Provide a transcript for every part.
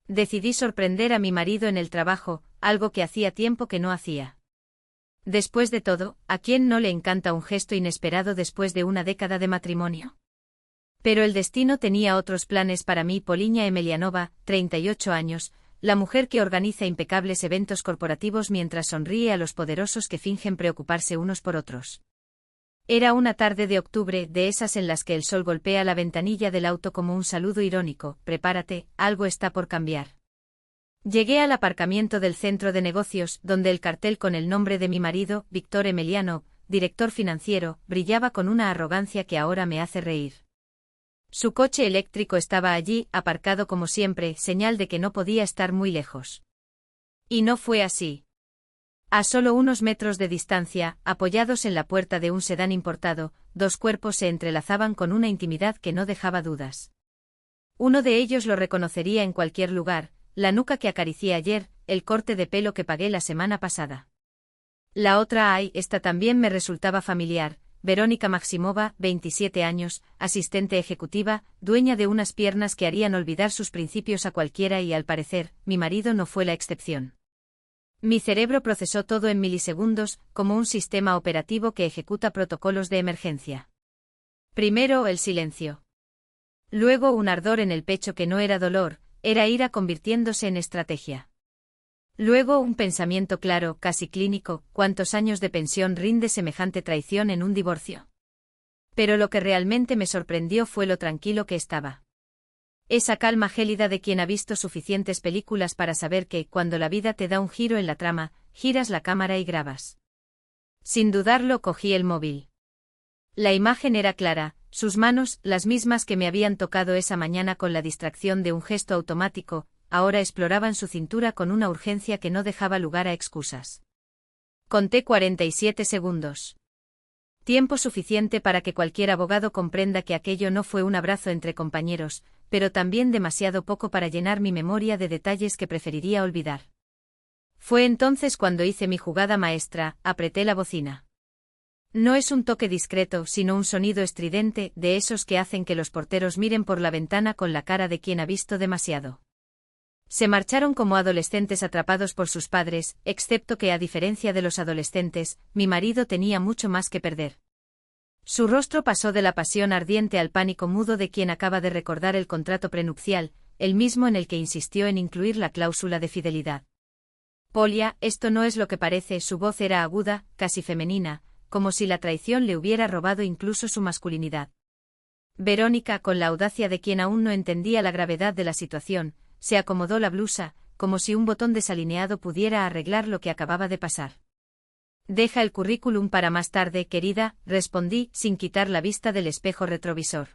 Decidí sorprender a mi marido en el trabajo, algo que hacía tiempo que no hacía. Después de todo, ¿a quién no le encanta un gesto inesperado después de una década de matrimonio? Pero el destino tenía otros planes para mí. Poliña Emelianova, 38 años, la mujer que organiza impecables eventos corporativos mientras sonríe a los poderosos que fingen preocuparse unos por otros. Era una tarde de octubre, de esas en las que el sol golpea la ventanilla del auto como un saludo irónico: prepárate, algo está por cambiar. Llegué al aparcamiento del centro de negocios, donde el cartel con el nombre de mi marido, Víctor Emelianov, director financiero, brillaba con una arrogancia que ahora me hace reír. Su coche eléctrico estaba allí, aparcado como siempre, señal de que no podía estar muy lejos. Y no fue así. A solo unos metros de distancia, apoyados en la puerta de un sedán importado, dos cuerpos se entrelazaban con una intimidad que no dejaba dudas. Uno de ellos lo reconocería en cualquier lugar: la nuca que acaricié ayer, el corte de pelo que pagué la semana pasada. La otra, esta también me resultaba familiar: Verónica Maximova, 27 años, asistente ejecutiva, dueña de unas piernas que harían olvidar sus principios a cualquiera, y al parecer, mi marido no fue la excepción. Mi cerebro procesó todo en milisegundos, como un sistema operativo que ejecuta protocolos de emergencia. Primero el silencio. Luego un ardor en el pecho que no era dolor, era ira convirtiéndose en estrategia. Luego un pensamiento claro, casi clínico: ¿cuántos años de pensión rinde semejante traición en un divorcio? Pero lo que realmente me sorprendió fue lo tranquilo que estaba. Esa calma gélida de quien ha visto suficientes películas para saber que, cuando la vida te da un giro en la trama, giras la cámara y grabas. Sin dudarlo, cogí el móvil. La imagen era clara: sus manos, las mismas que me habían tocado esa mañana con la distracción de un gesto automático, ahora exploraban su cintura con una urgencia que no dejaba lugar a excusas. Conté 47 segundos. Tiempo suficiente para que cualquier abogado comprenda que aquello no fue un abrazo entre compañeros, pero también demasiado poco para llenar mi memoria de detalles que preferiría olvidar. Fue entonces cuando hice mi jugada maestra: apreté la bocina. No es un toque discreto, sino un sonido estridente, de esos que hacen que los porteros miren por la ventana con la cara de quien ha visto demasiado. Se marcharon como adolescentes atrapados por sus padres, excepto que, a diferencia de los adolescentes, mi marido tenía mucho más que perder. Su rostro pasó de la pasión ardiente al pánico mudo de quien acaba de recordar el contrato prenupcial, el mismo en el que insistió en incluir la cláusula de fidelidad. Polia, esto no es lo que parece. Su voz era aguda, casi femenina, como si la traición le hubiera robado incluso su masculinidad. Verónica, con la audacia de quien aún no entendía la gravedad de la situación, se acomodó la blusa, como si un botón desalineado pudiera arreglar lo que acababa de pasar. Deja el currículum para más tarde, querida, respondí, sin quitar la vista del espejo retrovisor.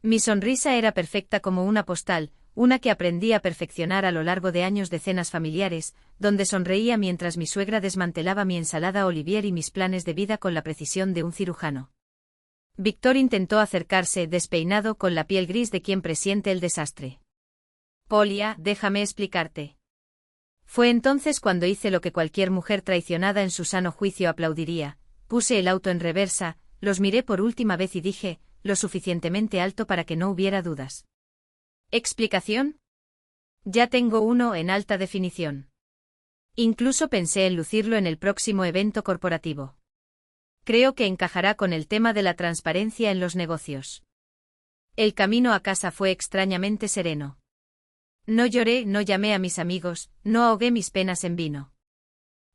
Mi sonrisa era perfecta como una postal, una que aprendí a perfeccionar a lo largo de años de cenas familiares, donde sonreía mientras mi suegra desmantelaba mi ensalada Olivier y mis planes de vida con la precisión de un cirujano. Víctor intentó acercarse, despeinado, con la piel gris de quien presiente el desastre. Polia, déjame explicarte. Fue entonces cuando hice lo que cualquier mujer traicionada en su sano juicio aplaudiría: puse el auto en reversa, los miré por última vez y dije, lo suficientemente alto para que no hubiera dudas. ¿Explicación? Ya tengo uno en alta definición. Incluso pensé en lucirlo en el próximo evento corporativo. Creo que encajará con el tema de la transparencia en los negocios. El camino a casa fue extrañamente sereno. No lloré, no llamé a mis amigos, no ahogué mis penas en vino.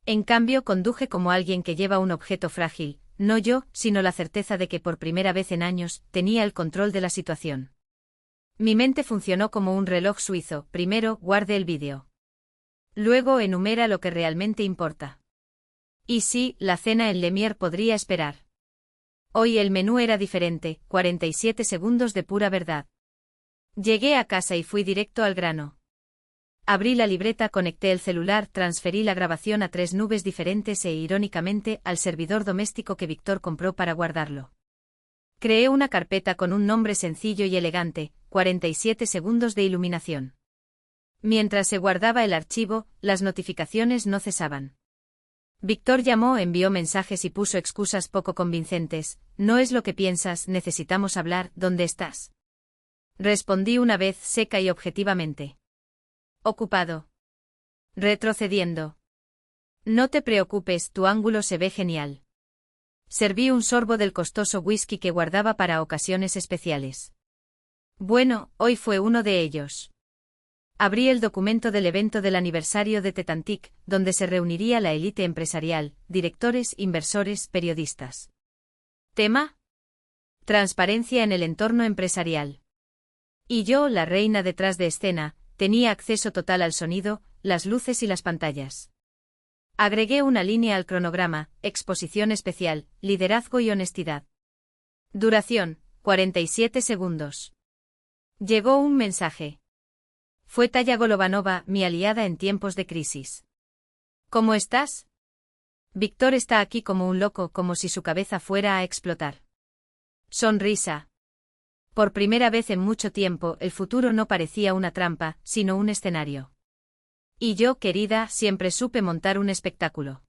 En cambio, conduje como alguien que lleva un objeto frágil, no yo, sino la certeza de que por primera vez en años, tenía el control de la situación. Mi mente funcionó como un reloj suizo: primero, guarde el vídeo. Luego enumera lo que realmente importa. Y sí, la cena en Lemierre podría esperar. Hoy el menú era diferente: 47 segundos de pura verdad. Llegué a casa y fui directo al grano. Abrí la libreta, conecté el celular, transferí la grabación a 3 nubes diferentes e, irónicamente, al servidor doméstico que Víctor compró para guardarlo. Creé una carpeta con un nombre sencillo y elegante: 47 segundos de iluminación. Mientras se guardaba el archivo, las notificaciones no cesaban. Víctor llamó, envió mensajes y puso excusas poco convincentes: no es lo que piensas, necesitamos hablar, ¿dónde estás? Respondí una vez, seca y objetivamente. Ocupado. Retrocediendo. No te preocupes, tu ángulo se ve genial. Serví un sorbo del costoso whisky que guardaba para ocasiones especiales. Bueno, hoy fue uno de ellos. Abrí el documento del evento del aniversario de Tetantic, donde se reuniría la élite empresarial, directores, inversores, periodistas. Tema: transparencia en el entorno empresarial. Y yo, la reina detrás de escena, tenía acceso total al sonido, las luces y las pantallas. Agregué una línea al cronograma: exposición especial, liderazgo y honestidad. Duración: 47 segundos. Llegó un mensaje. Fue Taya Golovanova, mi aliada en tiempos de crisis. ¿Cómo estás? Víctor está aquí como un loco, como si su cabeza fuera a explotar. Sonrisa. Por primera vez en mucho tiempo, el futuro no parecía una trampa, sino un escenario. Y yo, querida, siempre supe montar un espectáculo.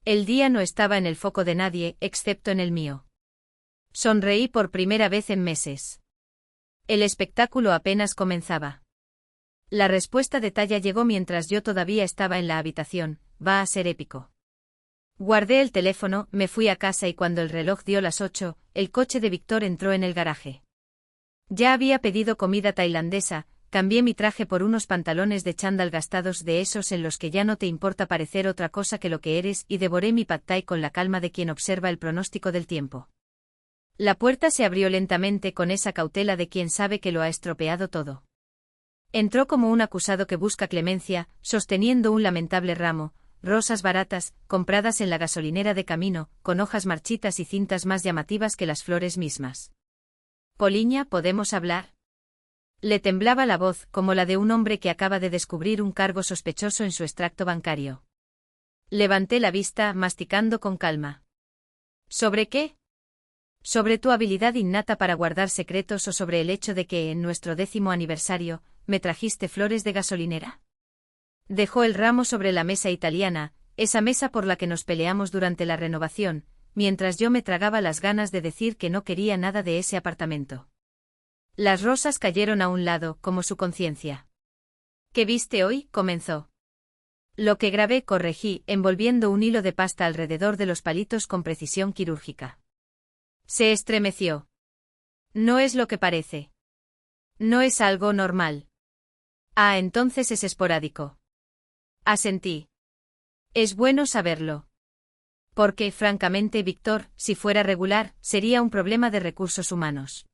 El día no estaba en el foco de nadie, excepto en el mío. Sonreí por primera vez en meses. El espectáculo apenas comenzaba. La respuesta de Taya llegó mientras yo todavía estaba en la habitación: va a ser épico. Guardé el teléfono, me fui a casa y cuando el reloj dio las 8, el coche de Víctor entró en el garaje. Ya había pedido comida tailandesa, cambié mi traje por unos pantalones de chándal gastados, de esos en los que ya no te importa parecer otra cosa que lo que eres, y devoré mi pad thai con la calma de quien observa el pronóstico del tiempo. La puerta se abrió lentamente, con esa cautela de quien sabe que lo ha estropeado todo. Entró como un acusado que busca clemencia, sosteniendo un lamentable ramo, rosas baratas, compradas en la gasolinera de camino, con hojas marchitas y cintas más llamativas que las flores mismas. Poliña, ¿podemos hablar? Le temblaba la voz, como la de un hombre que acaba de descubrir un cargo sospechoso en su extracto bancario. Levanté la vista, masticando con calma. ¿Sobre qué? ¿Sobre tu habilidad innata para guardar secretos o sobre el hecho de que, en nuestro 10º aniversario, me trajiste flores de gasolinera? Dejó el ramo sobre la mesa italiana, esa mesa por la que nos peleamos durante la renovación, mientras yo me tragaba las ganas de decir que no quería nada de ese apartamento. Las rosas cayeron a un lado, como su conciencia. ¿Qué viste hoy? Comenzó. Lo que grabé, corregí, envolviendo un hilo de pasta alrededor de los palitos con precisión quirúrgica. Se estremeció. No es lo que parece. No es algo normal. Ah, entonces es esporádico. Asentí. Es bueno saberlo. Porque, francamente, Víctor, si fuera regular, sería un problema de recursos humanos.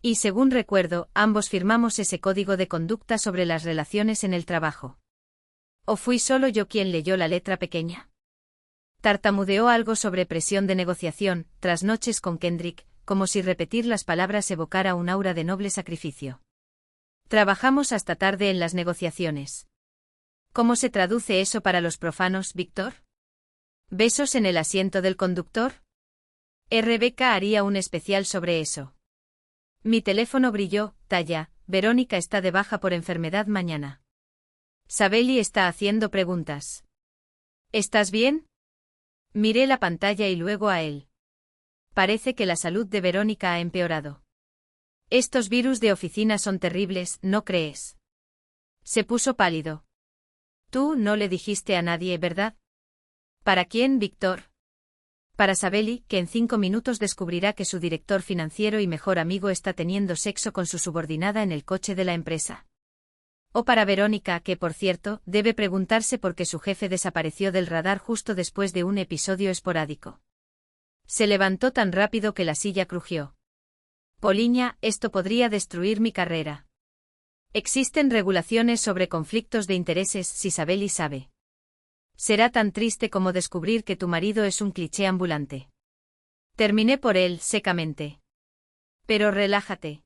Y según recuerdo, ambos firmamos ese código de conducta sobre las relaciones en el trabajo. ¿O fui solo yo quien leyó la letra pequeña? Tartamudeó algo sobre presión de negociación, tras noches con Kendrick, como si repetir las palabras evocara un aura de noble sacrificio. Trabajamos hasta tarde en las negociaciones. ¿Cómo se traduce eso para los profanos, Víctor? ¿Besos en el asiento del conductor? Rebeca haría un especial sobre eso. Mi teléfono brilló. Taya, Verónica está de baja por enfermedad mañana. Sabeli está haciendo preguntas. ¿Estás bien? Miré la pantalla y luego a él. Parece que la salud de Verónica ha empeorado. Estos virus de oficina son terribles, ¿no crees? Se puso pálido. Tú no le dijiste a nadie, ¿verdad? ¿Para quién, Víctor? Para Sabeli, que en 5 minutos descubrirá que su director financiero y mejor amigo está teniendo sexo con su subordinada en el coche de la empresa. O para Verónica, que, por cierto, debe preguntarse por qué su jefe desapareció del radar justo después de un episodio esporádico. Se levantó tan rápido que la silla crujió. Poliña, esto podría destruir mi carrera. Existen regulaciones sobre conflictos de intereses, si Sabeli sabe. Será tan triste como descubrir que tu marido es un cliché ambulante. Terminé por él, secamente. Pero relájate.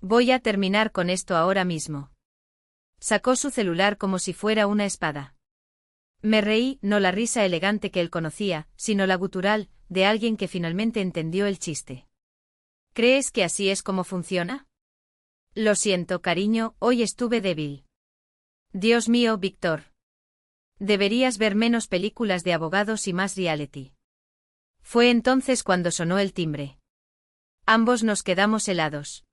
Voy a terminar con esto ahora mismo. Sacó su celular como si fuera una espada. Me reí, no la risa elegante que él conocía, sino la gutural, de alguien que finalmente entendió el chiste. ¿Crees que así es como funciona? Lo siento, cariño, hoy estuve débil. Dios mío, Víctor. Deberías ver menos películas de abogados y más reality. Fue entonces cuando sonó el timbre. Ambos nos quedamos helados.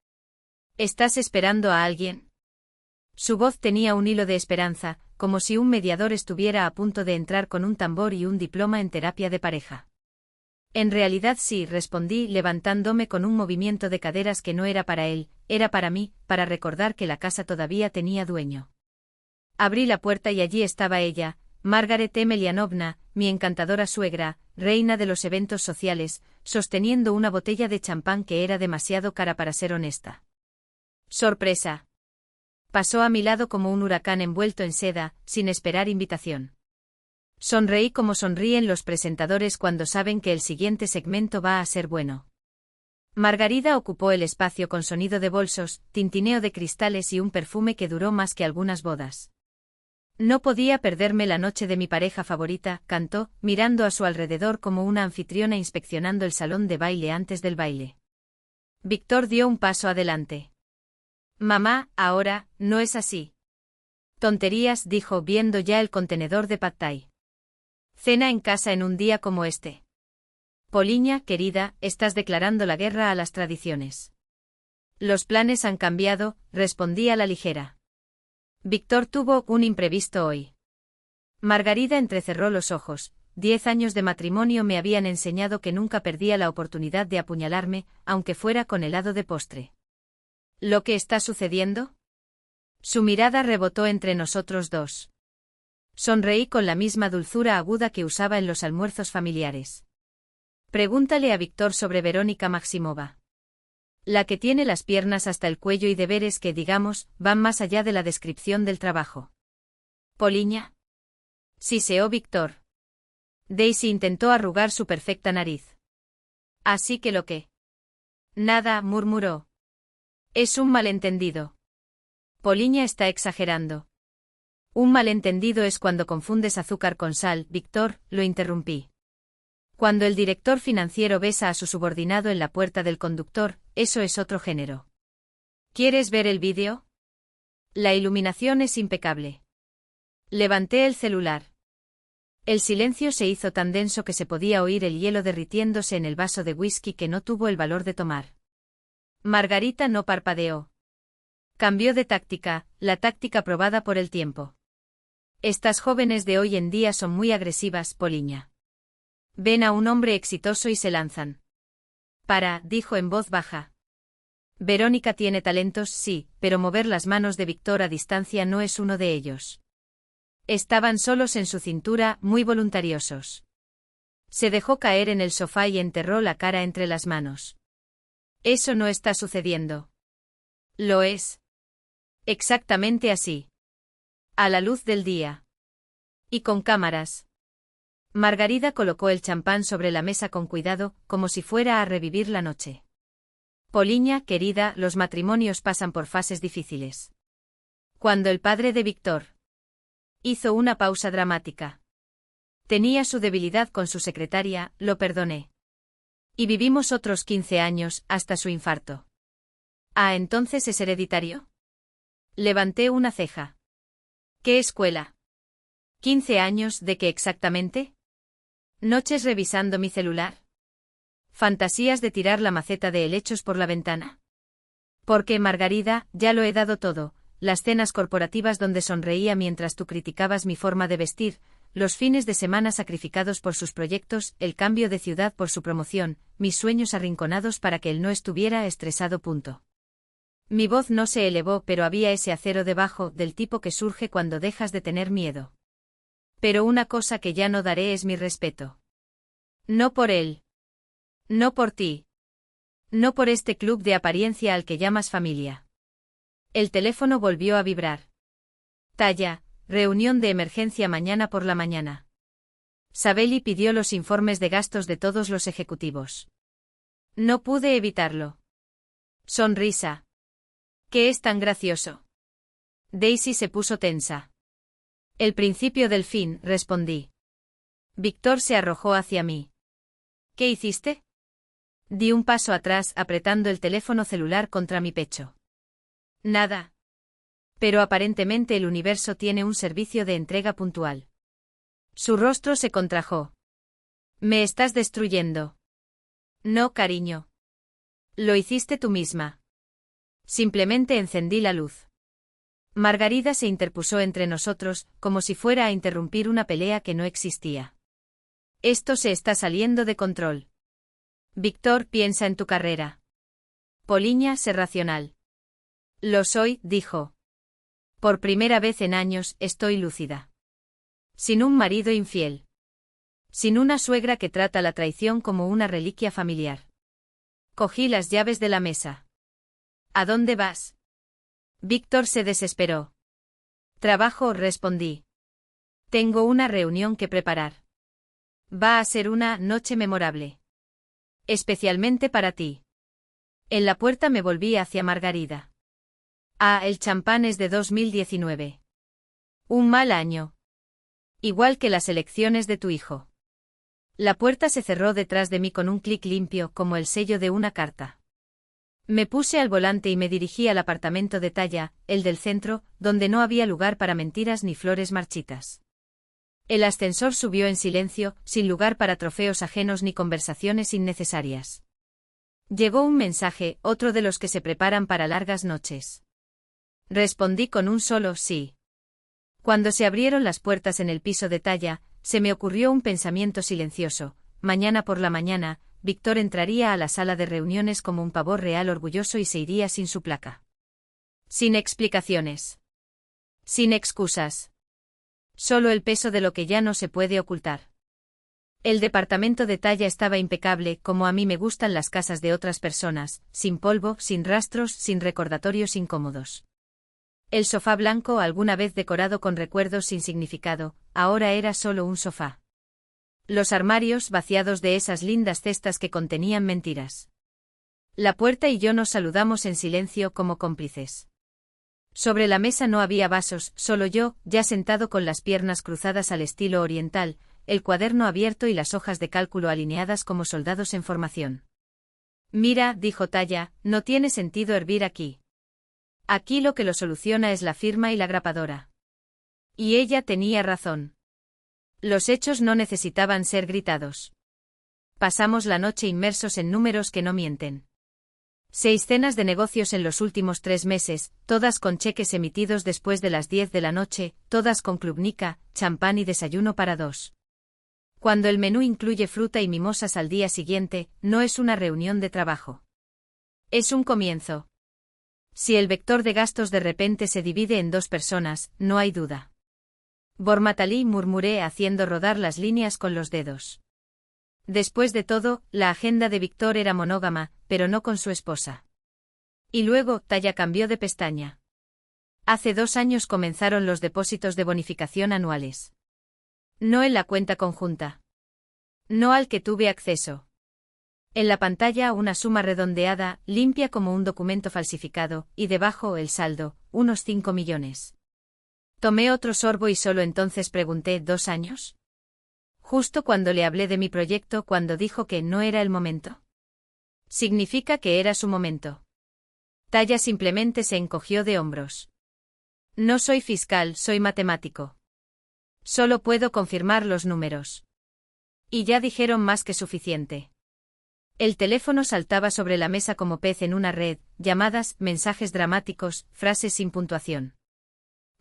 ¿Estás esperando a alguien? Su voz tenía un hilo de esperanza, como si un mediador estuviera a punto de entrar con un tambor y un diploma en terapia de pareja. En realidad sí, respondí, levantándome con un movimiento de caderas que no era para él, era para mí, para recordar que la casa todavía tenía dueño. Abrí la puerta y allí estaba ella, Margaret Emelianovna, mi encantadora suegra, reina de los eventos sociales, sosteniendo una botella de champán que era demasiado cara para ser honesta. ¡Sorpresa! Pasó a mi lado como un huracán envuelto en seda, sin esperar invitación. Sonreí como sonríen los presentadores cuando saben que el siguiente segmento va a ser bueno. Margarida ocupó el espacio con sonido de bolsos, tintineo de cristales y un perfume que duró más que algunas bodas. No podía perderme la noche de mi pareja favorita, cantó, mirando a su alrededor como una anfitriona inspeccionando el salón de baile antes del baile. Víctor dio un paso adelante. Mamá, ahora, no es así. Tonterías, dijo viendo ya el contenedor de pad thai. Cena en casa en un día como este. Poliña, querida, estás declarando la guerra a las tradiciones. Los planes han cambiado, respondí a la ligera. Víctor tuvo un imprevisto hoy. Margarida entrecerró los ojos. 10 años de matrimonio me habían enseñado que nunca perdía la oportunidad de apuñalarme, aunque fuera con helado de postre. ¿Lo que está sucediendo? Su mirada rebotó entre nosotros dos. Sonreí con la misma dulzura aguda que usaba en los almuerzos familiares. Pregúntale a Víctor sobre Verónica Maximova. La que tiene las piernas hasta el cuello y deberes que, digamos, van más allá de la descripción del trabajo. ¿Poliña? Siseó Víctor. Daisy intentó arrugar su perfecta nariz. Así que lo que. Nada, murmuró. Es un malentendido. Poliña está exagerando. Un malentendido es cuando confundes azúcar con sal, Víctor, lo interrumpí. Cuando el director financiero besa a su subordinado en la puerta del conductor, eso es otro género. ¿Quieres ver el vídeo? La iluminación es impecable. Levanté el celular. El silencio se hizo tan denso que se podía oír el hielo derritiéndose en el vaso de whisky que no tuvo el valor de tomar. Margarita no parpadeó. Cambió de táctica, la táctica probada por el tiempo. Estas jóvenes de hoy en día son muy agresivas, Poliña. Ven a un hombre exitoso y se lanzan. Dijo en voz baja. Verónica tiene talentos, sí, pero mover las manos de Víctor a distancia no es uno de ellos. Estaban solos en su cintura, muy voluntariosos. Se dejó caer en el sofá y enterró la cara entre las manos. Eso no está sucediendo. Lo es. Exactamente así. A la luz del día. Y con cámaras. Margarida colocó el champán sobre la mesa con cuidado, como si fuera a revivir la noche. Poliña, querida, los matrimonios pasan por fases difíciles. Cuando el padre de Víctor hizo una pausa dramática. Tenía su debilidad con su secretaria, lo perdoné. Y vivimos otros 15 años, hasta su infarto. ¿Entonces es hereditario? Levanté una ceja. ¿Qué escuela? 15 años, ¿de qué exactamente? Noches revisando mi celular. Fantasías de tirar la maceta de helechos por la ventana. Porque, Margarida, ya lo he dado todo, las cenas corporativas donde sonreía mientras tú criticabas mi forma de vestir, los fines de semana sacrificados por sus proyectos, el cambio de ciudad por su promoción, mis sueños arrinconados para que él no estuviera estresado. Mi voz no se elevó, pero había ese acero debajo, del tipo que surge cuando dejas de tener miedo. Pero una cosa que ya no daré es mi respeto. No por él. No por ti. No por este club de apariencia al que llamas familia. El teléfono volvió a vibrar. Talla, reunión de emergencia mañana por la mañana. Sabeli pidió los informes de gastos de todos los ejecutivos. No pude evitarlo. Sonrisa. ¿Qué es tan gracioso? Daisy se puso tensa. El principio del fin, respondí. Víctor se arrojó hacia mí. ¿Qué hiciste? Di un paso atrás, apretando el teléfono celular contra mi pecho. Nada. Pero aparentemente el universo tiene un servicio de entrega puntual. Su rostro se contrajo. Me estás destruyendo. No, cariño. Lo hiciste tú misma. Simplemente encendí la luz. Margarida se interpuso entre nosotros, como si fuera a interrumpir una pelea que no existía. Esto se está saliendo de control. Víctor, piensa en tu carrera. Poliña, sé racional. Lo soy, dijo. Por primera vez en años, estoy lúcida. Sin un marido infiel. Sin una suegra que trata la traición como una reliquia familiar. Cogí las llaves de la mesa. ¿A dónde vas? Víctor se desesperó. Trabajo, respondí. Tengo una reunión que preparar. Va a ser una noche memorable. Especialmente para ti. En la puerta me volví hacia Margarida. Ah, el champán es de 2019. Un mal año. Igual que las elecciones de tu hijo. La puerta se cerró detrás de mí con un clic limpio como el sello de una carta. Me puse al volante y me dirigí al apartamento de Talla, el del centro, donde no había lugar para mentiras ni flores marchitas. El ascensor subió en silencio, sin lugar para trofeos ajenos ni conversaciones innecesarias. Llegó un mensaje, otro de los que se preparan para largas noches. Respondí con un solo sí. Cuando se abrieron las puertas en el piso de Talla, se me ocurrió un pensamiento silencioso. Mañana por la mañana, Víctor entraría a la sala de reuniones como un pavor real orgulloso y se iría sin su placa. Sin explicaciones. Sin excusas. Solo el peso de lo que ya no se puede ocultar. El departamento de Talla estaba impecable, como a mí me gustan las casas de otras personas, sin polvo, sin rastros, sin recordatorios incómodos. El sofá blanco, alguna vez decorado con recuerdos sin significado, ahora era solo un sofá. Los armarios vaciados de esas lindas cestas que contenían mentiras. La puerta y yo nos saludamos en silencio como cómplices. Sobre la mesa no había vasos, solo yo, ya sentado con las piernas cruzadas al estilo oriental, el cuaderno abierto y las hojas de cálculo alineadas como soldados en formación. Mira, dijo Talla, no tiene sentido hervir aquí. Aquí lo que lo soluciona es la firma y la grapadora. Y ella tenía razón. Los hechos no necesitaban ser gritados. Pasamos la noche inmersos en números que no mienten. 6 cenas de negocios en los últimos 3 meses, todas con cheques emitidos después de las 10 de la noche, todas con clubnica, champán y desayuno para 2. Cuando el menú incluye fruta y mimosas al día siguiente, no es una reunión de trabajo. Es un comienzo. Si el vector de gastos de repente se divide en 2 personas, no hay duda. Bormatalí, murmuré haciendo rodar las líneas con los dedos. Después de todo, la agenda de Víctor era monógama, pero no con su esposa. Y luego, Talla cambió de pestaña. Hace 2 años comenzaron los depósitos de bonificación anuales. No en la cuenta conjunta. No al que tuve acceso. En la pantalla una suma redondeada, limpia como un documento falsificado, y debajo el saldo, unos 5 millones. Tomé otro sorbo y solo entonces pregunté, ¿2 años? Justo cuando le hablé de mi proyecto, cuando dijo que no era el momento. Significa que era su momento. Talla simplemente se encogió de hombros. No soy fiscal, soy matemático. Solo puedo confirmar los números. Y ya dijeron más que suficiente. El teléfono saltaba sobre la mesa como pez en una red, llamadas, mensajes dramáticos, frases sin puntuación.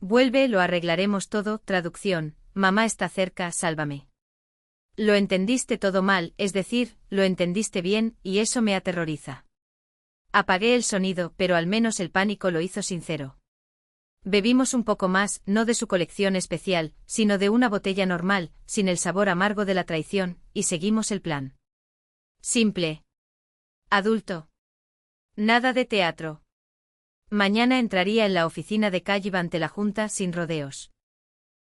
Vuelve, lo arreglaremos todo, traducción, mamá está cerca, sálvame. Lo entendiste todo mal, es decir, lo entendiste bien, y eso me aterroriza. Apagué el sonido, pero al menos el pánico lo hizo sincero. Bebimos un poco más, no de su colección especial, sino de una botella normal, sin el sabor amargo de la traición, y seguimos el plan. Simple. Adulto. Nada de teatro. Mañana entraría en la oficina de Calliv ante la Junta sin rodeos.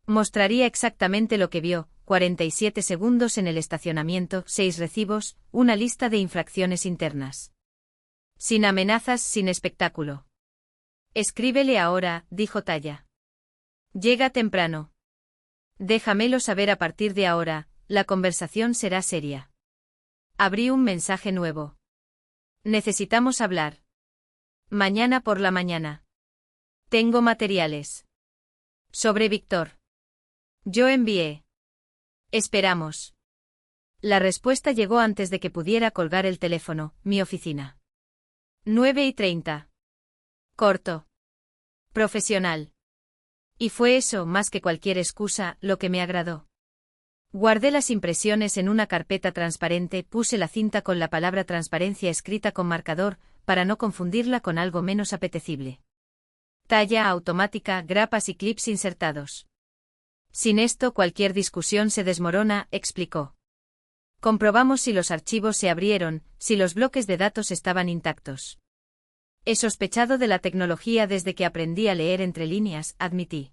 Mostraría exactamente lo que vio, 47 segundos en el estacionamiento, 6 recibos, una lista de infracciones internas. Sin amenazas, sin espectáculo. Escríbele ahora, dijo Talla. Llega temprano. Déjamelo saber a partir de ahora, la conversación será seria. Abrí un mensaje nuevo. Necesitamos hablar. Mañana por la mañana. Tengo materiales. Sobre Víctor. Yo envié. Esperamos. La respuesta llegó antes de que pudiera colgar el teléfono, mi oficina. 9:30. Corto. Profesional. Y fue eso, más que cualquier excusa, lo que me agradó. Guardé las impresiones en una carpeta transparente, puse la cinta con la palabra transparencia escrita con marcador, para no confundirla con algo menos apetecible. Talla automática, grapas y clips insertados. Sin esto cualquier discusión se desmorona, explicó. Comprobamos si los archivos se abrieron, si los bloques de datos estaban intactos. He sospechado de la tecnología desde que aprendí a leer entre líneas, admití.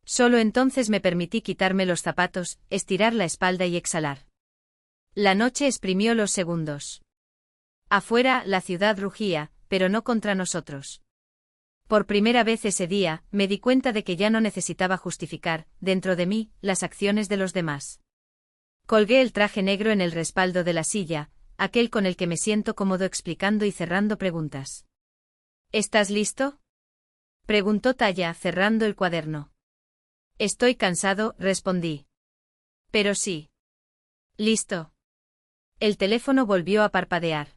Solo entonces me permití quitarme los zapatos, estirar la espalda y exhalar. La noche exprimió los segundos. Afuera, la ciudad rugía, pero no contra nosotros. Por primera vez ese día, me di cuenta de que ya no necesitaba justificar, dentro de mí, las acciones de los demás. Colgué el traje negro en el respaldo de la silla, aquel con el que me siento cómodo explicando y cerrando preguntas. ¿Estás listo? Preguntó Talla, cerrando el cuaderno. Estoy cansado, respondí. Pero sí. Listo. El teléfono volvió a parpadear.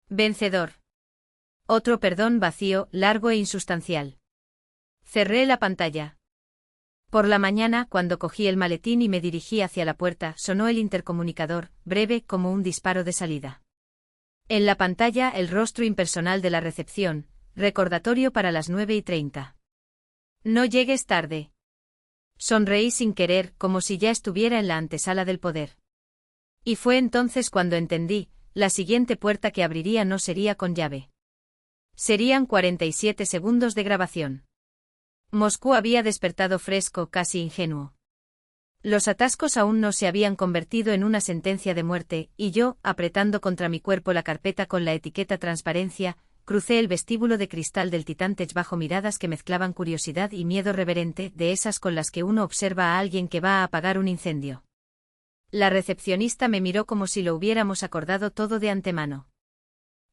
Vencedor. Otro perdón vacío, largo e insustancial. Cerré la pantalla. Por la mañana, cuando cogí el maletín y me dirigí hacia la puerta, sonó el intercomunicador, breve como un disparo de salida. En la pantalla el rostro impersonal de la recepción, recordatorio para las 9:30. No llegues tarde. Sonreí sin querer, como si ya estuviera en la antesala del poder. Y fue entonces cuando entendí, la siguiente puerta que abriría no sería con llave. Serían 47 segundos de grabación. Moscú había despertado fresco, casi ingenuo. Los atascos aún no se habían convertido en una sentencia de muerte, y yo, apretando contra mi cuerpo la carpeta con la etiqueta transparencia, crucé el vestíbulo de cristal del Titantech bajo miradas que mezclaban curiosidad y miedo reverente, de esas con las que uno observa a alguien que va a apagar un incendio. La recepcionista me miró como si lo hubiéramos acordado todo de antemano.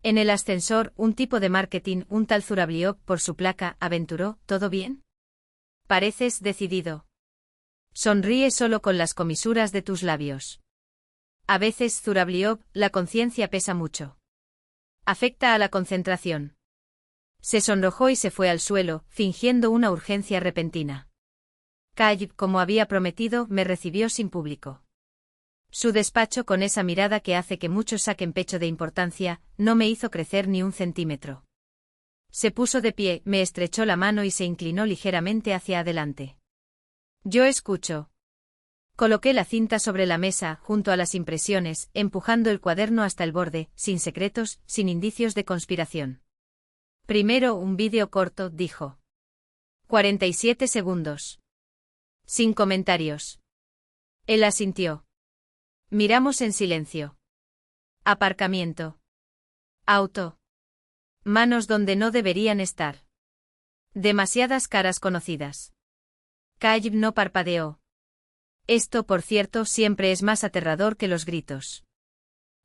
En el ascensor, un tipo de marketing, un tal Zurabliov, por su placa, aventuró, ¿todo bien? Pareces decidido. Sonríe solo con las comisuras de tus labios. A veces, Zurabliov, la conciencia pesa mucho. Afecta a la concentración. Se sonrojó y se fue al suelo, fingiendo una urgencia repentina. Kayb, como había prometido, me recibió sin público. Su despacho, con esa mirada que hace que muchos saquen pecho de importancia, no me hizo crecer ni un centímetro. Se puso de pie, me estrechó la mano y se inclinó ligeramente hacia adelante. Yo escucho. Coloqué la cinta sobre la mesa, junto a las impresiones, empujando el cuaderno hasta el borde, sin secretos, sin indicios de conspiración. Primero un vídeo corto, dijo. 47 segundos. Sin comentarios. Él asintió. Miramos en silencio. Aparcamiento. Auto. Manos donde no deberían estar. Demasiadas caras conocidas. Kayb no parpadeó. Esto, por cierto, siempre es más aterrador que los gritos.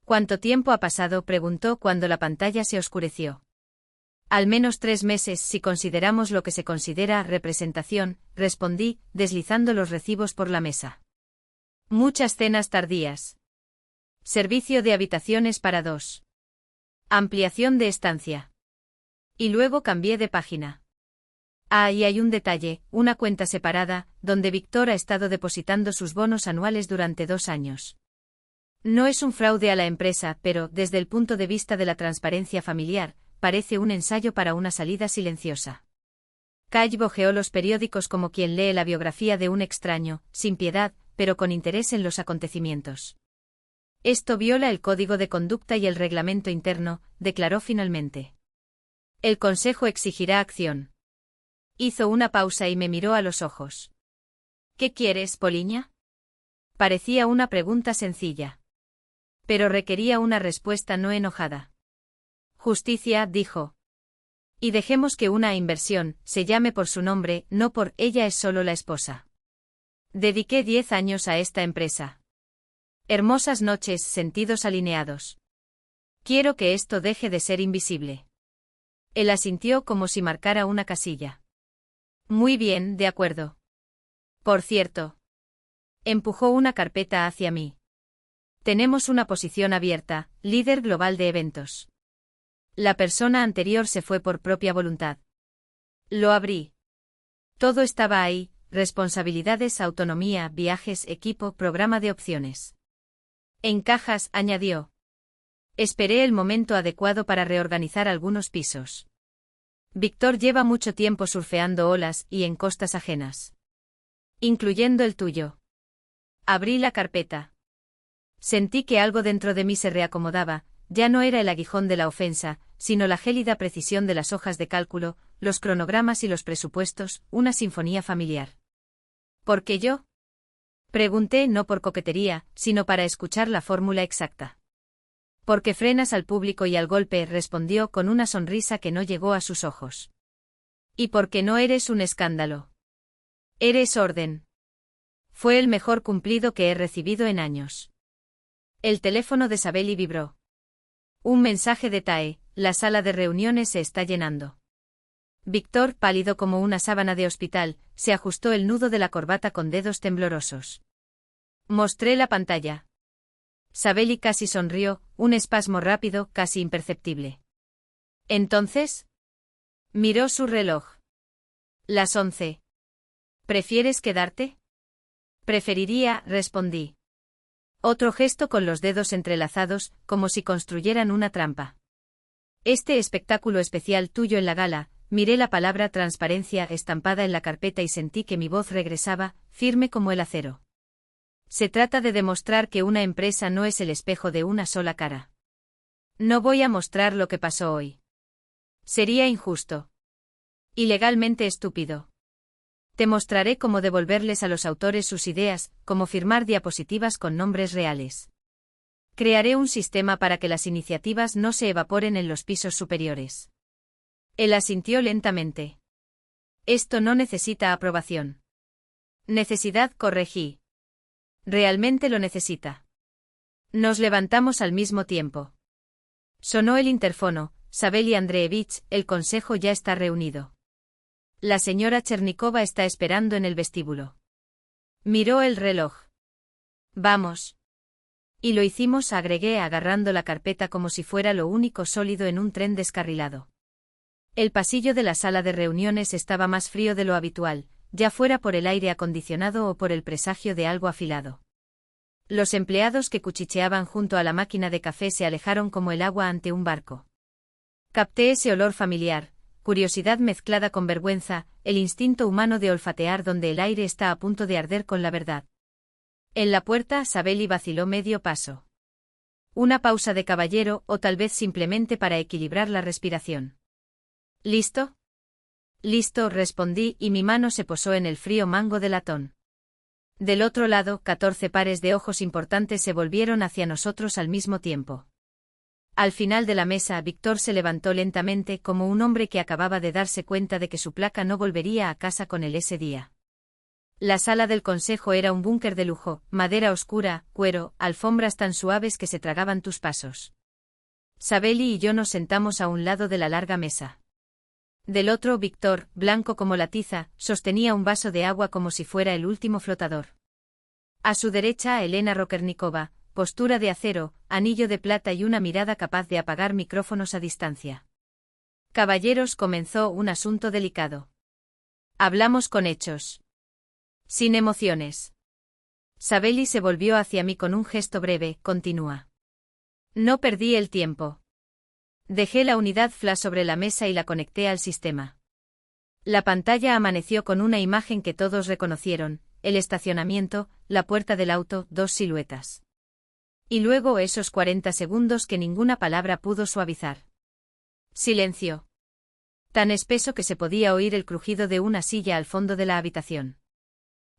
¿Cuánto tiempo ha pasado?, preguntó cuando la pantalla se oscureció. Al menos 3 meses si consideramos lo que se considera representación, respondí, deslizando los recibos por la mesa. Muchas cenas tardías. Servicio de habitaciones para 2. Ampliación de estancia. Y luego cambié de página. Ah, y hay un detalle, una cuenta separada, donde Víctor ha estado depositando sus bonos anuales durante 2 años. No es un fraude a la empresa, pero, desde el punto de vista de la transparencia familiar, parece un ensayo para una salida silenciosa. Kayb hojeó los periódicos como quien lee la biografía de un extraño, sin piedad, pero con interés en los acontecimientos. Esto viola el código de conducta y el reglamento interno, declaró finalmente. El Consejo exigirá acción. Hizo una pausa y me miró a los ojos. ¿Qué quieres, Poliña? Parecía una pregunta sencilla. Pero requería una respuesta no enojada. Justicia, dijo. Y dejemos que una inversión se llame por su nombre, no por ella es solo la esposa. Dediqué 10 años a esta empresa. Hermosas noches, sentidos alineados. Quiero que esto deje de ser invisible. Él asintió como si marcara una casilla. Muy bien, de acuerdo. Por cierto. Empujó una carpeta hacia mí. Tenemos una posición abierta, líder global de eventos. La persona anterior se fue por propia voluntad. Lo abrí. Todo estaba ahí: responsabilidades, autonomía, viajes, equipo, programa de opciones. En cajas, añadió. Esperé el momento adecuado para reorganizar algunos pisos. Víctor lleva mucho tiempo surfeando olas y en costas ajenas. Incluyendo el tuyo. Abrí la carpeta. Sentí que algo dentro de mí se reacomodaba. Ya no era el aguijón de la ofensa, sino la gélida precisión de las hojas de cálculo, los cronogramas y los presupuestos, una sinfonía familiar. ¿Por qué yo? Pregunté, no por coquetería, sino para escuchar la fórmula exacta. Porque frenas al público y al golpe, respondió con una sonrisa que no llegó a sus ojos. Y porque no eres un escándalo. Eres orden. Fue el mejor cumplido que he recibido en años. El teléfono de Sabely vibró. Un mensaje de Tae: la sala de reuniones se está llenando. Víctor, pálido como una sábana de hospital, se ajustó el nudo de la corbata con dedos temblorosos. Mostré la pantalla. Sabely casi sonrió, un espasmo rápido, casi imperceptible. ¿Entonces? Miró su reloj. Las 11. ¿Prefieres quedarte? Preferiría, respondí. Otro gesto con los dedos entrelazados, como si construyeran una trampa. Este espectáculo especial tuyo en la gala. Miré la palabra transparencia estampada en la carpeta y sentí que mi voz regresaba, firme como el acero. Se trata de demostrar que una empresa no es el espejo de una sola cara. No voy a mostrar lo que pasó hoy. Sería injusto. Ilegalmente estúpido. Te mostraré cómo devolverles a los autores sus ideas, cómo firmar diapositivas con nombres reales. Crearé un sistema para que las iniciativas no se evaporen en los pisos superiores. Él asintió lentamente. Esto no necesita aprobación. Necesidad, corregí. Realmente lo necesita. Nos levantamos al mismo tiempo. Sonó el interfono. Sabely Andreevich, el consejo ya está reunido. La señora Chernikova está esperando en el vestíbulo. Miró el reloj. Vamos. Y lo hicimos, agregué agarrando la carpeta como si fuera lo único sólido en un tren descarrilado. El pasillo de la sala de reuniones estaba más frío de lo habitual, ya fuera por el aire acondicionado o por el presagio de algo afilado. Los empleados que cuchicheaban junto a la máquina de café se alejaron como el agua ante un barco. Capté ese olor familiar, curiosidad mezclada con vergüenza, el instinto humano de olfatear donde el aire está a punto de arder con la verdad. En la puerta, Sabely vaciló medio paso. Una pausa de caballero, o tal vez simplemente para equilibrar la respiración. ¿Listo? Listo, respondí, y mi mano se posó en el frío mango de latón. Del otro lado, 14 pares de ojos importantes se volvieron hacia nosotros al mismo tiempo. Al final de la mesa, Víctor se levantó lentamente como un hombre que acababa de darse cuenta de que su placa no volvería a casa con él ese día. La sala del consejo era un búnker de lujo, madera oscura, cuero, alfombras tan suaves que se tragaban tus pasos. Sabely y yo nos sentamos a un lado de la larga mesa. Del otro, Víctor, blanco como la tiza, sostenía un vaso de agua como si fuera el último flotador. A su derecha, Elena Rokernikova, postura de acero, anillo de plata y una mirada capaz de apagar micrófonos a distancia. Caballeros, comenzó un asunto delicado. Hablamos con hechos. Sin emociones. Sabely se volvió hacia mí con un gesto breve, continúa. No perdí el tiempo. Dejé la unidad flash sobre la mesa y la conecté al sistema. La pantalla amaneció con una imagen que todos reconocieron, el estacionamiento, la puerta del auto, dos siluetas. Y luego esos 40 segundos que ninguna palabra pudo suavizar. Silencio. Tan espeso que se podía oír el crujido de una silla al fondo de la habitación.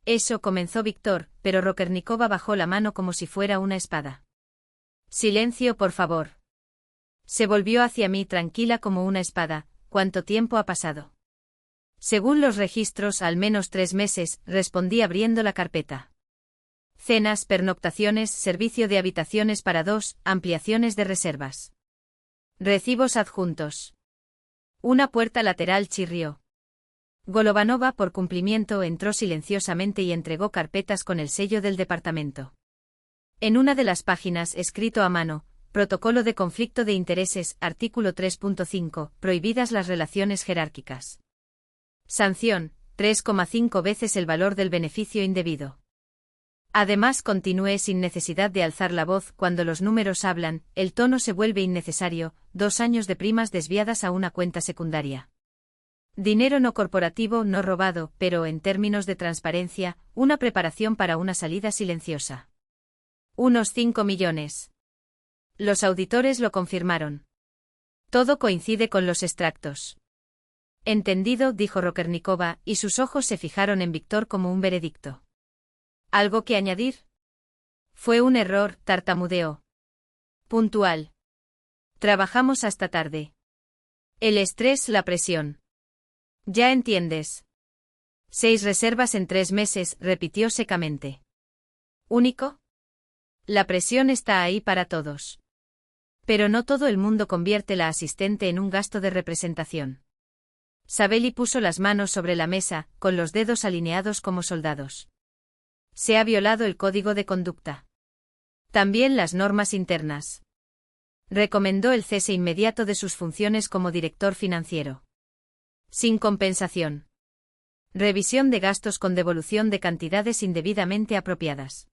Eso, comenzó Víctor, pero Rokernikova bajó la mano como si fuera una espada. Silencio, por favor. Se volvió hacia mí tranquila como una espada. ¿Cuánto tiempo ha pasado? Según los registros, al menos 3 meses, respondí abriendo la carpeta. Cenas, pernoctaciones, servicio de habitaciones para 2, ampliaciones de reservas. Recibos adjuntos. Una puerta lateral chirrió. Golovanova, por cumplimiento, entró silenciosamente y entregó carpetas con el sello del departamento. En una de las páginas, escrito a mano, Protocolo de conflicto de intereses, artículo 3.5, prohibidas las relaciones jerárquicas. Sanción, 3,5 veces el valor del beneficio indebido. Además, continúe sin necesidad de alzar la voz cuando los números hablan, el tono se vuelve innecesario, 2 años de primas desviadas a una cuenta secundaria. Dinero no corporativo no robado, pero en términos de transparencia, una preparación para una salida silenciosa. Unos 5 millones. Los auditores lo confirmaron. Todo coincide con los extractos. Entendido, dijo Rokernikova, y sus ojos se fijaron en Víctor como un veredicto. ¿Algo que añadir? Fue un error, tartamudeó. Puntual. Trabajamos hasta tarde. El estrés, la presión. Ya entiendes. 6 reservas en 3 meses, repitió secamente. ¿Único? La presión está ahí para todos. Pero no todo el mundo convierte la asistente en un gasto de representación. Sabeli puso las manos sobre la mesa, con los dedos alineados como soldados. Se ha violado el código de conducta. También las normas internas. Recomendó el cese inmediato de sus funciones como director financiero. Sin compensación. Revisión de gastos con devolución de cantidades indebidamente apropiadas.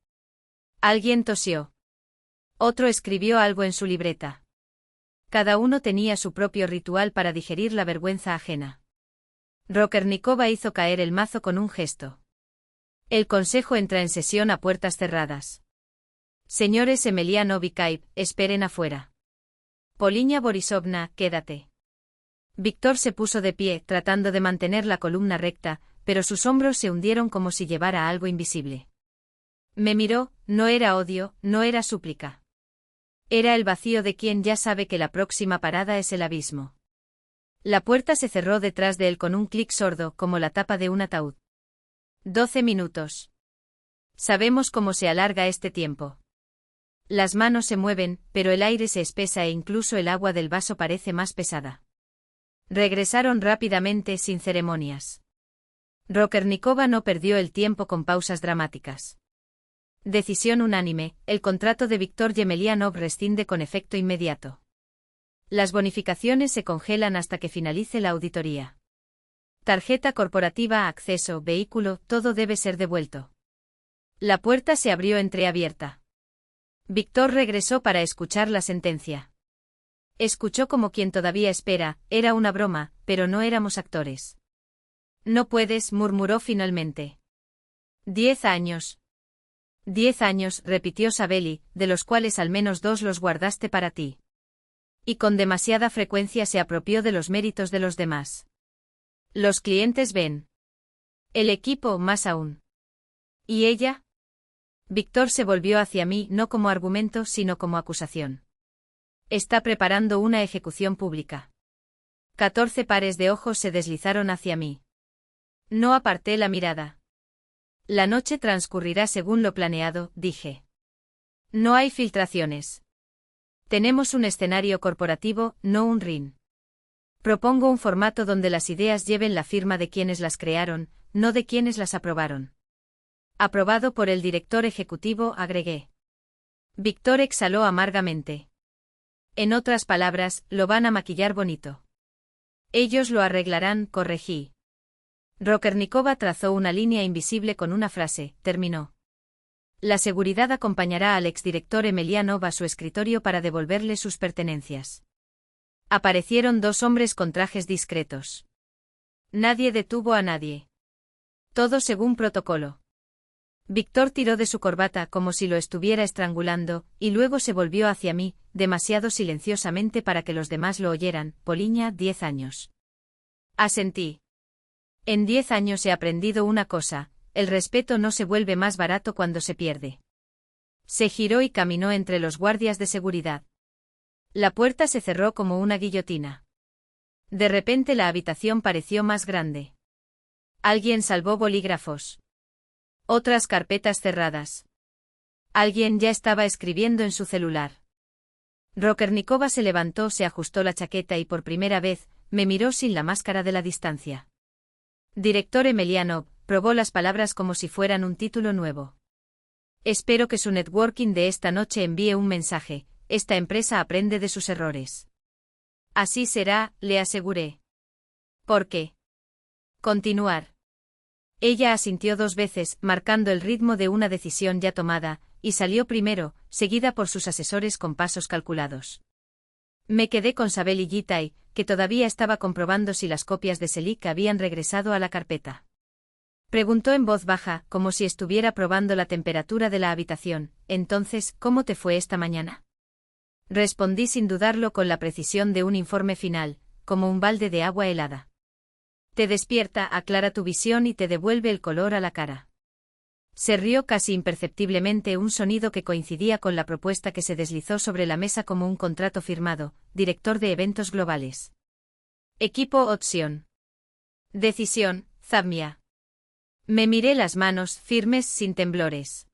Alguien tosió. Otro escribió algo en su libreta. Cada uno tenía su propio ritual para digerir la vergüenza ajena. Rokernikova hizo caer el mazo con un gesto. El consejo entra en sesión a puertas cerradas. Señores Emelianov y Kaib, esperen afuera. Poliña Borisovna, quédate. Víctor se puso de pie, tratando de mantener la columna recta, pero sus hombros se hundieron como si llevara algo invisible. Me miró, no era odio, no era súplica. Era el vacío de quien ya sabe que la próxima parada es el abismo. La puerta se cerró detrás de él con un clic sordo, como la tapa de un ataúd. 12 minutos. Sabemos cómo se alarga este tiempo. Las manos se mueven, pero el aire se espesa e incluso el agua del vaso parece más pesada. Regresaron rápidamente, sin ceremonias. Rokernikova no perdió el tiempo con pausas dramáticas. Decisión unánime, el contrato de Víctor Yemelianov rescinde con efecto inmediato. Las bonificaciones se congelan hasta que finalice la auditoría. Tarjeta corporativa, acceso, vehículo, todo debe ser devuelto. La puerta se abrió entreabierta. Víctor regresó para escuchar la sentencia. Escuchó como quien todavía espera, era una broma, pero no éramos actores. No puedes, murmuró finalmente. 10 años. 10 años, repitió Sabeli, de los cuales al menos 2 los guardaste para ti. Y con demasiada frecuencia se apropió de los méritos de los demás. Los clientes ven. El equipo, más aún. ¿Y ella? Víctor se volvió hacia mí no como argumento sino como acusación. Está preparando una ejecución pública. 14 pares de ojos se deslizaron hacia mí. No aparté la mirada. La noche transcurrirá según lo planeado, dije. No hay filtraciones. Tenemos un escenario corporativo, no un ring. Propongo un formato donde las ideas lleven la firma de quienes las crearon, no de quienes las aprobaron. Aprobado por el director ejecutivo, agregué. Víctor exhaló amargamente. En otras palabras, lo van a maquillar bonito. Ellos lo arreglarán, corregí. Rokernikova trazó una línea invisible con una frase, terminó. La seguridad acompañará al exdirector Emelianov a su escritorio para devolverle sus pertenencias. Aparecieron 2 hombres con trajes discretos. Nadie detuvo a nadie. Todo según protocolo. Víctor tiró de su corbata como si lo estuviera estrangulando, y luego se volvió hacia mí, demasiado silenciosamente para que los demás lo oyeran. Poliña, 10 años. Asentí. En 10 años he aprendido una cosa, el respeto no se vuelve más barato cuando se pierde. Se giró y caminó entre los guardias de seguridad. La puerta se cerró como una guillotina. De repente la habitación pareció más grande. Alguien salvó bolígrafos. Otras carpetas cerradas. Alguien ya estaba escribiendo en su celular. Rokernikova se levantó, se ajustó la chaqueta y por primera vez, me miró sin la máscara de la distancia. Director Emelianov, probó las palabras como si fueran un título nuevo. Espero que su networking de esta noche envíe un mensaje, esta empresa aprende de sus errores. Así será, le aseguré. ¿Por qué? Continuar. Ella asintió 2 veces, marcando el ritmo de una decisión ya tomada, y salió primero, seguida por sus asesores con pasos calculados. Me quedé con Sabel y Gitai, que todavía estaba comprobando si las copias de Selik habían regresado a la carpeta. Preguntó en voz baja, como si estuviera probando la temperatura de la habitación. Entonces, ¿cómo te fue esta mañana? Respondí sin dudarlo con la precisión de un informe final, como un balde de agua helada. Te despierta, aclara tu visión y te devuelve el color a la cara. Se rió casi imperceptiblemente, un sonido que coincidía con la propuesta que se deslizó sobre la mesa como un contrato firmado. Director de eventos globales. Equipo Opción. Decisión, Zamia. Me miré las manos, firmes, sin temblores.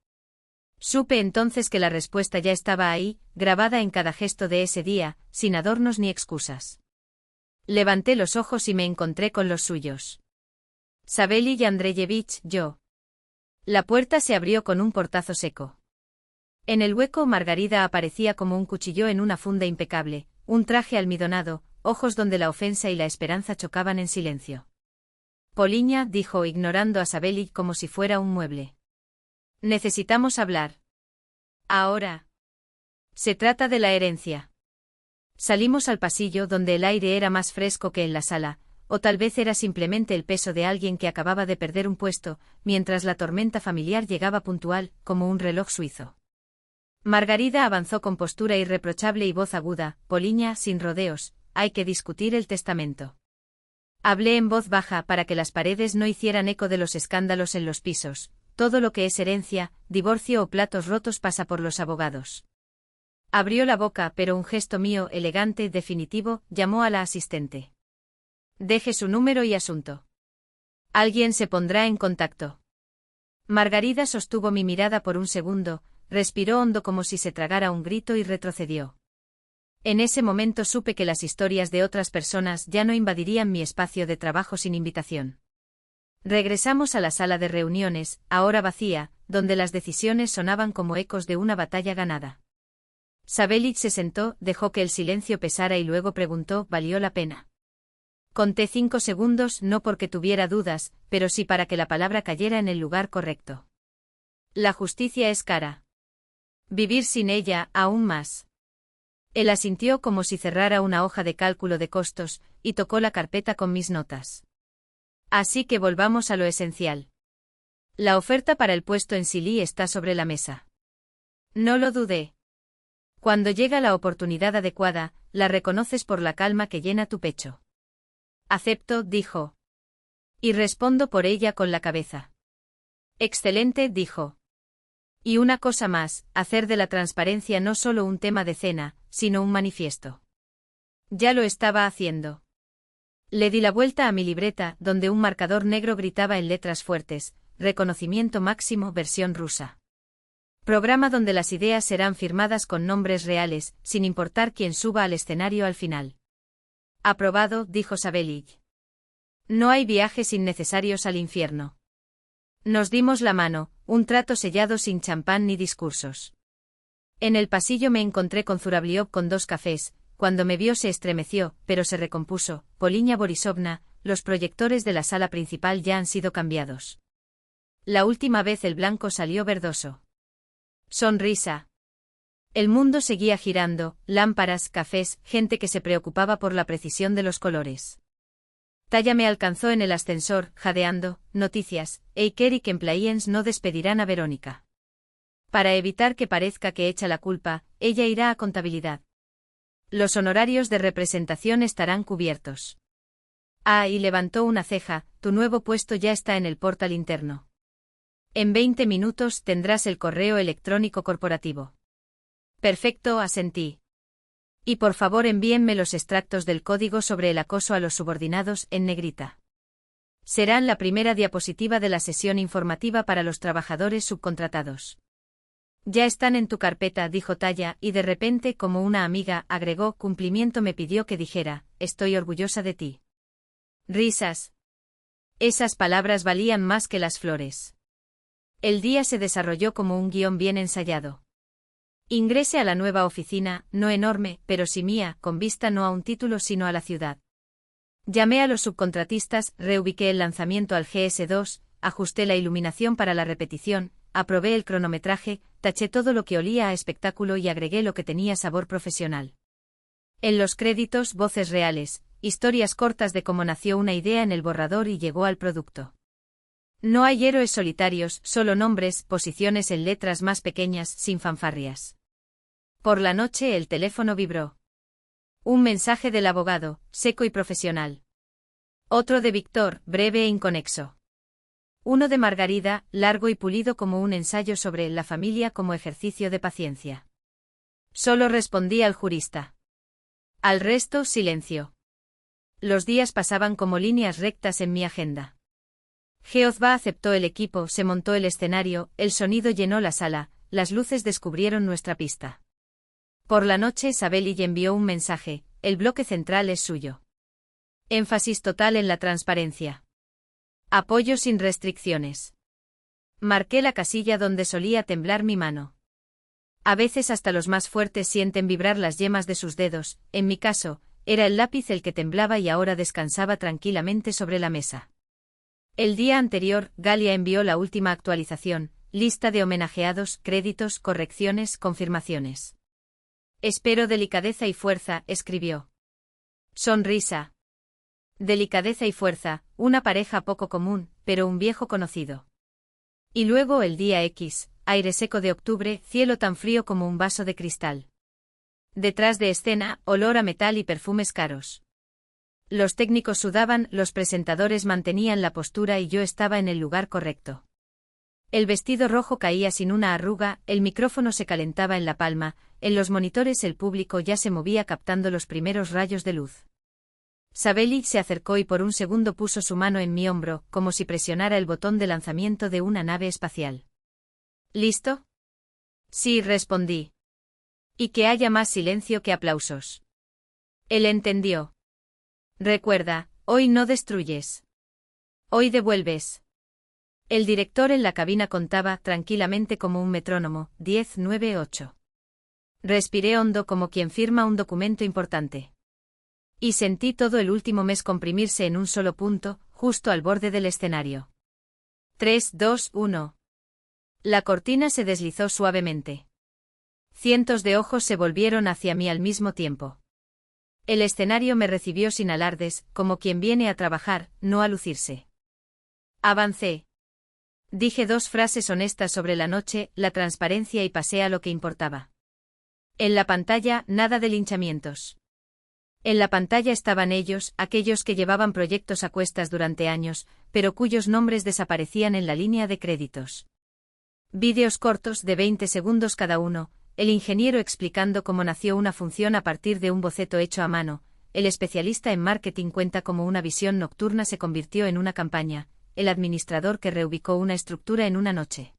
Supe entonces que la respuesta ya estaba ahí, grabada en cada gesto de ese día, sin adornos ni excusas. Levanté los ojos y me encontré con los suyos. Sabeli Andreyevich, yo. La puerta se abrió con un portazo seco. En el hueco Margarida aparecía como un cuchillo en una funda impecable, un traje almidonado, ojos donde la ofensa y la esperanza chocaban en silencio. Poliña, dijo ignorando a Sabeli como si fuera un mueble. Necesitamos hablar. Ahora. Se trata de la herencia. Salimos al pasillo donde el aire era más fresco que en la sala, o tal vez era simplemente el peso de alguien que acababa de perder un puesto, mientras la tormenta familiar llegaba puntual, como un reloj suizo. Margarida avanzó con postura irreprochable y voz aguda. Poliña, sin rodeos, hay que discutir el testamento. Hablé en voz baja para que las paredes no hicieran eco de los escándalos en los pisos. Todo lo que es herencia, divorcio o platos rotos pasa por los abogados. Abrió la boca, pero un gesto mío, elegante, definitivo, llamó a la asistente. Deje su número y asunto. Alguien se pondrá en contacto. Margarida sostuvo mi mirada por un segundo, respiró hondo como si se tragara un grito y retrocedió. En ese momento supe que las historias de otras personas ya no invadirían mi espacio de trabajo sin invitación. Regresamos a la sala de reuniones, ahora vacía, donde las decisiones sonaban como ecos de una batalla ganada. Sabeli se sentó, dejó que el silencio pesara y luego preguntó, ¿valió la pena? Conté 5 segundos, no porque tuviera dudas, pero sí para que la palabra cayera en el lugar correcto. La justicia es cara. Vivir sin ella, aún más. Él asintió como si cerrara una hoja de cálculo de costos, y tocó la carpeta con mis notas. Así que volvamos a lo esencial. La oferta para el puesto en Silí está sobre la mesa. No lo dudé. Cuando llega la oportunidad adecuada, la reconoces por la calma que llena tu pecho. Acepto, dijo. Y respondo por ella con la cabeza. Excelente, dijo. Y una cosa más, hacer de la transparencia no solo un tema de cena, sino un manifiesto. Ya lo estaba haciendo. Le di la vuelta a mi libreta, donde un marcador negro gritaba en letras fuertes, reconocimiento máximo versión rusa. Programa donde las ideas serán firmadas con nombres reales, sin importar quién suba al escenario al final. Aprobado, dijo Sabeli. No hay viajes innecesarios al infierno. Nos dimos la mano, un trato sellado sin champán ni discursos. En el pasillo me encontré con Zurabliov con 2 cafés, cuando me vio se estremeció, pero se recompuso. Poliña Borisovna, los proyectores de la sala principal ya han sido cambiados. La última vez el blanco salió verdoso. Sonrisa. El mundo seguía girando, lámparas, cafés, gente que se preocupaba por la precisión de los colores. Talla me alcanzó en el ascensor, jadeando, noticias, Eiker y Compliance no despedirán a Verónica. Para evitar que parezca que echa la culpa, ella irá a contabilidad. Los honorarios de representación estarán cubiertos. Ah, y levantó una ceja, tu nuevo puesto ya está en el portal interno. En 20 minutos tendrás el correo electrónico corporativo. Perfecto, asentí. Y por favor envíenme los extractos del código sobre el acoso a los subordinados en negrita. Serán la primera diapositiva de la sesión informativa para los trabajadores subcontratados. Ya están en tu carpeta, dijo Talla, y de repente, como una amiga, agregó, cumplimiento me pidió que dijera, estoy orgullosa de ti. Risas. Esas palabras valían más que las flores. El día se desarrolló como un guión bien ensayado. Ingresé a la nueva oficina, no enorme, pero sí mía, con vista no a un título sino a la ciudad. Llamé a los subcontratistas, reubiqué el lanzamiento al GS2, ajusté la iluminación para la repetición, aprobé el cronometraje, taché todo lo que olía a espectáculo y agregué lo que tenía sabor profesional. En los créditos, voces reales, historias cortas de cómo nació una idea en el borrador y llegó al producto. No hay héroes solitarios, solo nombres, posiciones en letras más pequeñas, sin fanfarrias. Por la noche el teléfono vibró. Un mensaje del abogado, seco y profesional. Otro de Víctor, breve e inconexo. Uno de Margarida, largo y pulido como un ensayo sobre la familia como ejercicio de paciencia. Solo respondí al jurista. Al resto, silencio. Los días pasaban como líneas rectas en mi agenda. Jehová aceptó el equipo, se montó el escenario, el sonido llenó la sala, las luces descubrieron nuestra pista. Por la noche Sabelli envió un mensaje, el bloque central es suyo. Énfasis total en la transparencia. Apoyo sin restricciones. Marqué la casilla donde solía temblar mi mano. A veces hasta los más fuertes sienten vibrar las yemas de sus dedos, en mi caso, era el lápiz el que temblaba y ahora descansaba tranquilamente sobre la mesa. El día anterior, Galia envió la última actualización, lista de homenajeados, créditos, correcciones, confirmaciones. Espero delicadeza y fuerza, escribió. Sonrisa. Delicadeza y fuerza, una pareja poco común, pero un viejo conocido. Y luego el día X, aire seco de octubre, cielo tan frío como un vaso de cristal. Detrás de escena, olor a metal y perfumes caros. Los técnicos sudaban, los presentadores mantenían la postura y yo estaba en el lugar correcto. El vestido rojo caía sin una arruga, el micrófono se calentaba en la palma, en los monitores el público ya se movía captando los primeros rayos de luz. Sabelli se acercó y por un segundo puso su mano en mi hombro, como si presionara el botón de lanzamiento de una nave espacial. ¿Listo? Sí, respondí. Y que haya más silencio que aplausos. Él entendió. Recuerda, hoy no destruyes. Hoy devuelves. El director en la cabina contaba, tranquilamente como un metrónomo, 10, 9, 8. Respiré hondo como quien firma un documento importante. Y sentí todo el último mes comprimirse en un solo punto, justo al borde del escenario. 3, 2, 1. La cortina se deslizó suavemente. Cientos de ojos se volvieron hacia mí al mismo tiempo. El escenario me recibió sin alardes, como quien viene a trabajar, no a lucirse. Avancé. Dije 2 frases honestas sobre la noche, la transparencia y pasé a lo que importaba. En la pantalla, nada de linchamientos. En la pantalla estaban ellos, aquellos que llevaban proyectos a cuestas durante años, pero cuyos nombres desaparecían en la línea de créditos. Vídeos cortos de 20 segundos cada uno, el ingeniero explicando cómo nació una función a partir de un boceto hecho a mano, el especialista en marketing cuenta cómo una visión nocturna se convirtió en una campaña, el administrador que reubicó una estructura en una noche.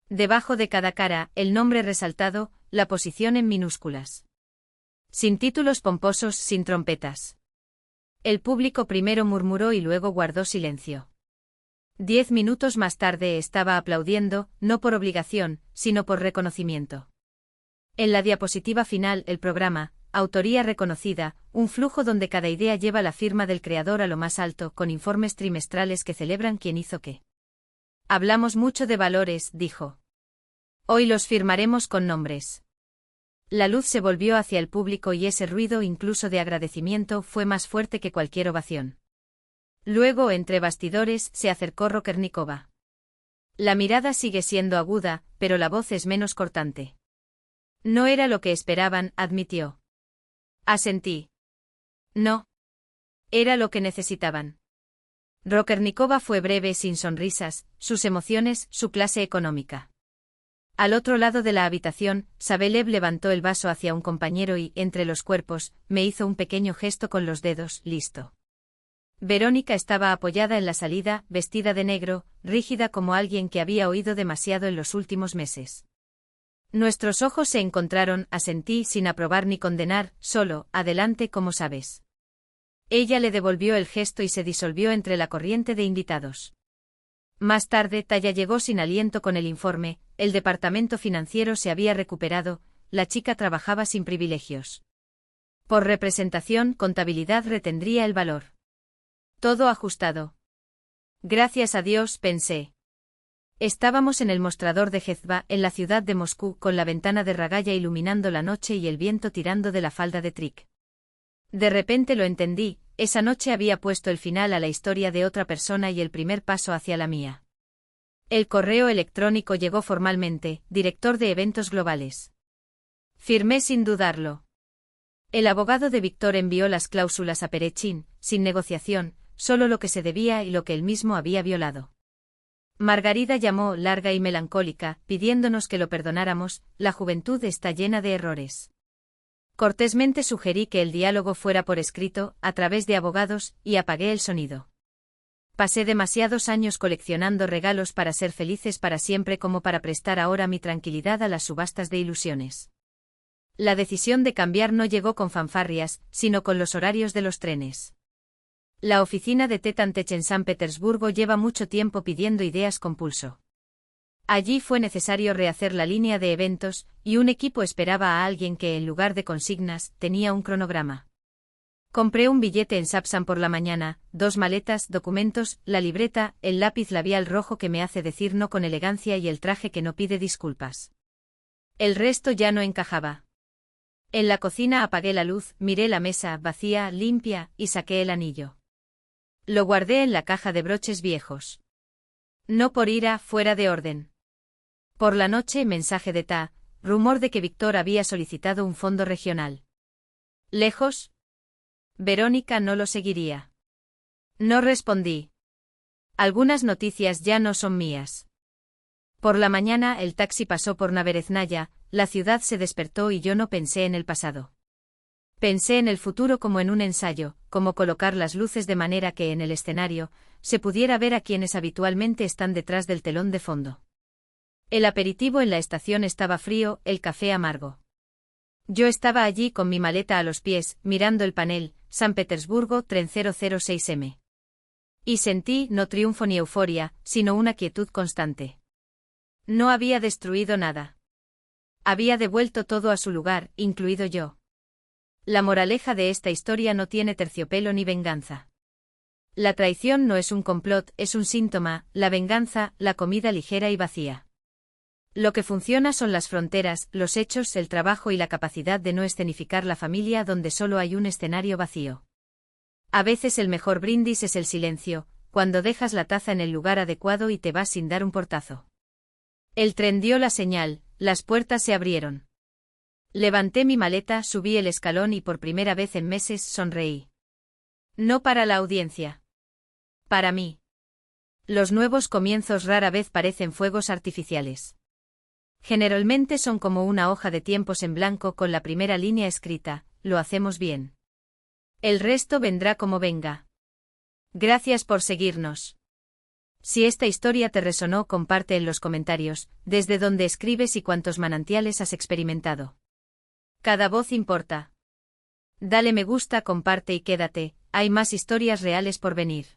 Debajo de cada cara, el nombre resaltado, la posición en minúsculas. Sin títulos pomposos, sin trompetas. El público primero murmuró y luego guardó silencio. 10 minutos más tarde estaba aplaudiendo, no por obligación, sino por reconocimiento. En la diapositiva final, el programa, autoría reconocida, un flujo donde cada idea lleva la firma del creador a lo más alto, con informes trimestrales que celebran quién hizo qué. Hablamos mucho de valores, dijo. Hoy los firmaremos con nombres. La luz se volvió hacia el público y ese ruido, incluso de agradecimiento, fue más fuerte que cualquier ovación. Luego, entre bastidores, se acercó Rokernikova. La mirada sigue siendo aguda, pero la voz es menos cortante. No era lo que esperaban, admitió. Asentí. No. Era lo que necesitaban. Rokernikova fue breve, sin sonrisas, sus emociones, su clase económica. Al otro lado de la habitación, Sabelev levantó el vaso hacia un compañero y, entre los cuerpos, me hizo un pequeño gesto con los dedos, listo. Verónica estaba apoyada en la salida, vestida de negro, rígida como alguien que había oído demasiado en los últimos meses. Nuestros ojos se encontraron, asentí sin aprobar ni condenar, solo, adelante como sabes. Ella le devolvió el gesto y se disolvió entre la corriente de invitados. Más tarde, Taya llegó sin aliento con el informe, el departamento financiero se había recuperado, la chica trabajaba sin privilegios. Por representación, contabilidad retendría el valor. Todo ajustado. Gracias a Dios, pensé. Estábamos en el mostrador de Jezba, en la ciudad de Moscú, con la ventana de Ragaya iluminando la noche y el viento tirando de la falda de Trik. De repente lo entendí, esa noche había puesto el final a la historia de otra persona y el primer paso hacia la mía. El correo electrónico llegó formalmente, director de eventos globales. Firmé sin dudarlo. El abogado de Víctor envió las cláusulas a Perechín, sin negociación, solo lo que se debía y lo que él mismo había violado. Margarida llamó, larga y melancólica, pidiéndonos que lo perdonáramos, la juventud está llena de errores. Cortésmente sugerí que el diálogo fuera por escrito, a través de abogados, y apagué el sonido. Pasé demasiados años coleccionando regalos para ser felices para siempre como para prestar ahora mi tranquilidad a las subastas de ilusiones. La decisión de cambiar no llegó con fanfarrias, sino con los horarios de los trenes. La oficina de Tetantech en San Petersburgo lleva mucho tiempo pidiendo ideas con pulso. Allí fue necesario rehacer la línea de eventos, y un equipo esperaba a alguien que en lugar de consignas, tenía un cronograma. Compré un billete en Sapsan por la mañana, 2 maletas, documentos, la libreta, el lápiz labial rojo que me hace decir no con elegancia y el traje que no pide disculpas. El resto ya no encajaba. En la cocina apagué la luz, miré la mesa, vacía, limpia, y saqué el anillo. Lo guardé en la caja de broches viejos. No por ira, fuera de orden. Por la noche, mensaje de Ta, rumor de que Víctor había solicitado un fondo regional. ¿Lejos? Verónica no lo seguiría. No respondí. Algunas noticias ya no son mías. Por la mañana el taxi pasó por Nabereznaya, la ciudad se despertó y yo no pensé en el pasado. Pensé en el futuro como en un ensayo, como colocar las luces de manera que en el escenario se pudiera ver a quienes habitualmente están detrás del telón de fondo. El aperitivo en la estación estaba frío, el café amargo. Yo estaba allí con mi maleta a los pies, mirando el panel, San Petersburgo, tren 006M. Y sentí, no triunfo ni euforia, sino una quietud constante. No había destruido nada. Había devuelto todo a su lugar, incluido yo. La moraleja de esta historia no tiene terciopelo ni venganza. La traición no es un complot, es un síntoma, la venganza, la comida ligera y vacía. Lo que funciona son las fronteras, los hechos, el trabajo y la capacidad de no escenificar la familia donde solo hay un escenario vacío. A veces el mejor brindis es el silencio, cuando dejas la taza en el lugar adecuado y te vas sin dar un portazo. El tren dio la señal, las puertas se abrieron. Levanté mi maleta, subí el escalón y por primera vez en meses sonreí. No para la audiencia. Para mí. Los nuevos comienzos rara vez parecen fuegos artificiales. Generalmente son como una hoja de tiempos en blanco con la primera línea escrita, lo hacemos bien. El resto vendrá como venga. Gracias por seguirnos. Si esta historia te resonó, comparte en los comentarios, desde donde escribes y cuántos manantiales has experimentado. Cada voz importa. Dale me gusta, comparte y quédate, hay más historias reales por venir.